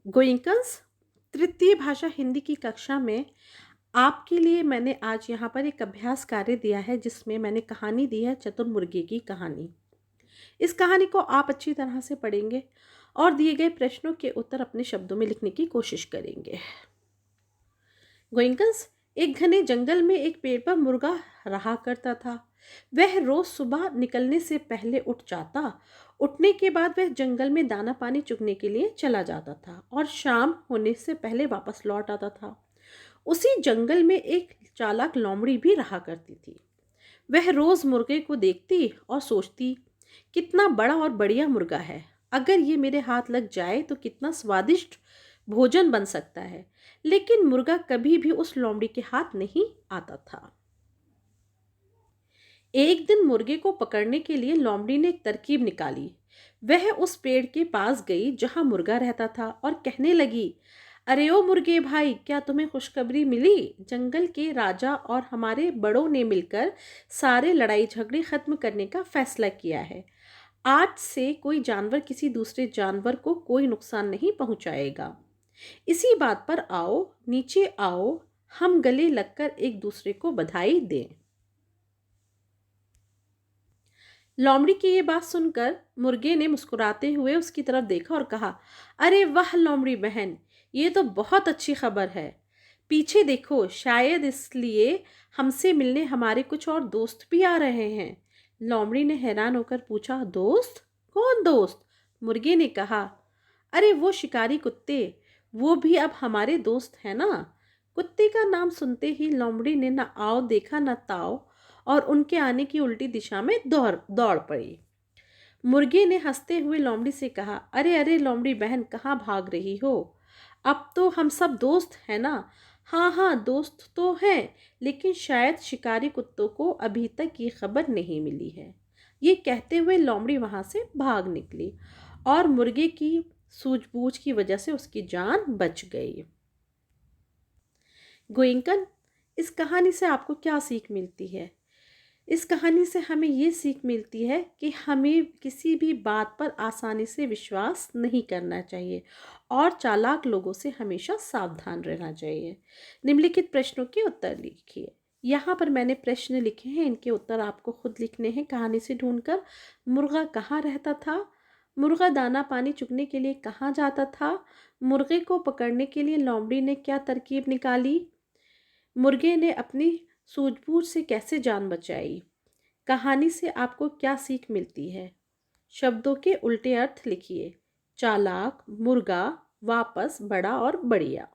गोइंकन्स तृतीय भाषा हिंदी की कक्षा में आपके लिए मैंने आज यहाँ पर एक अभ्यास कार्य दिया है, जिसमें मैंने कहानी दी है चतुर मुर्गे की कहानी। इस कहानी को आप अच्छी तरह से पढ़ेंगे और दिए गए प्रश्नों के उत्तर अपने शब्दों में लिखने की कोशिश करेंगे। गोइंकन्स, एक घने जंगल में एक पेड़ पर मुर्गा रहा करता था। वह रोज सुबह निकलने से पहले उठ जाता। उठने के बाद वह जंगल में दाना पानी चुगने के लिए चला जाता था और शाम होने से पहले वापस लौट आता था। उसी जंगल में एक चालाक लोमड़ी भी रहा करती थी। वह रोज मुर्गे को देखती और सोचती, कितना बड़ा और बढ़िया मुर्गा है। अगर ये मेरे हाथ लग जाए तो कितना स्वादिष्ट भोजन बन सकता है। लेकिन मुर्गा कभी भी उस लोमड़ी के हाथ नहीं आता था। एक दिन मुर्गे को पकड़ने के लिए लोमड़ी ने एक तरकीब निकाली। वह उस पेड़ के पास गई जहां मुर्गा रहता था और कहने लगी, अरे ओ मुर्गे भाई, क्या तुम्हें खुशखबरी मिली? जंगल के राजा और हमारे बड़ों ने मिलकर सारे लड़ाई झगड़े खत्म करने का फैसला किया है। आज से कोई जानवर किसी दूसरे जानवर को कोई नुकसान नहीं पहुंचाएगा। इसी बात पर आओ, नीचे आओ, हम गले लगकर एक दूसरे को बधाई दें। लोमड़ी की ये बात सुनकर मुर्गे ने मुस्कुराते हुए उसकी तरफ देखा और कहा, अरे वाह लोमड़ी बहन, ये तो बहुत अच्छी खबर है। पीछे देखो, शायद इसलिए हमसे मिलने हमारे कुछ और दोस्त भी आ रहे हैं। लोमड़ी ने हैरान होकर पूछा, दोस्त? कौन दोस्त? मुर्गे ने कहा, अरे वो शिकारी कुत्ते, वो भी अब हमारे दोस्त हैं ना। कुत्ते का नाम सुनते ही लोमड़ी ने न आओ देखा न ताओ और उनके आने की उल्टी दिशा में दौड़ दौड़ पड़ी। मुर्गे ने हंसते हुए लोमड़ी से कहा, अरे अरे लोमड़ी बहन, कहाँ भाग रही हो? अब तो हम सब दोस्त हैं ना। हाँ हाँ, दोस्त तो हैं, लेकिन शायद शिकारी कुत्तों को अभी तक ये खबर नहीं मिली है। ये कहते हुए लोमड़ी वहां से भाग निकली और मुर्गे की सूझबूझ की वजह से उसकी जान बच गई। गोइंकन, इस कहानी से आपको क्या सीख मिलती है? इस कहानी से हमें ये सीख मिलती है कि हमें किसी भी बात पर आसानी से विश्वास नहीं करना चाहिए और चालाक लोगों से हमेशा सावधान रहना चाहिए। निम्नलिखित प्रश्नों के उत्तर लिखिए। यहाँ पर मैंने प्रश्न लिखे हैं, इनके उत्तर आपको खुद लिखने हैं कहानी से ढूंढकर। मुर्गा कहाँ रहता था? मुर्गा दाना पानी चुगने के लिए कहाँ जाता था? मुर्गे को पकड़ने के लिए लोमड़ी ने क्या तरकीब निकाली? मुर्गे ने अपनी सूझबूझ से कैसे जान बचाई? कहानी से आपको क्या सीख मिलती है? शब्दों के उल्टे अर्थ लिखिए। चालाक, मुर्गा, वापस, बड़ा और बढ़िया।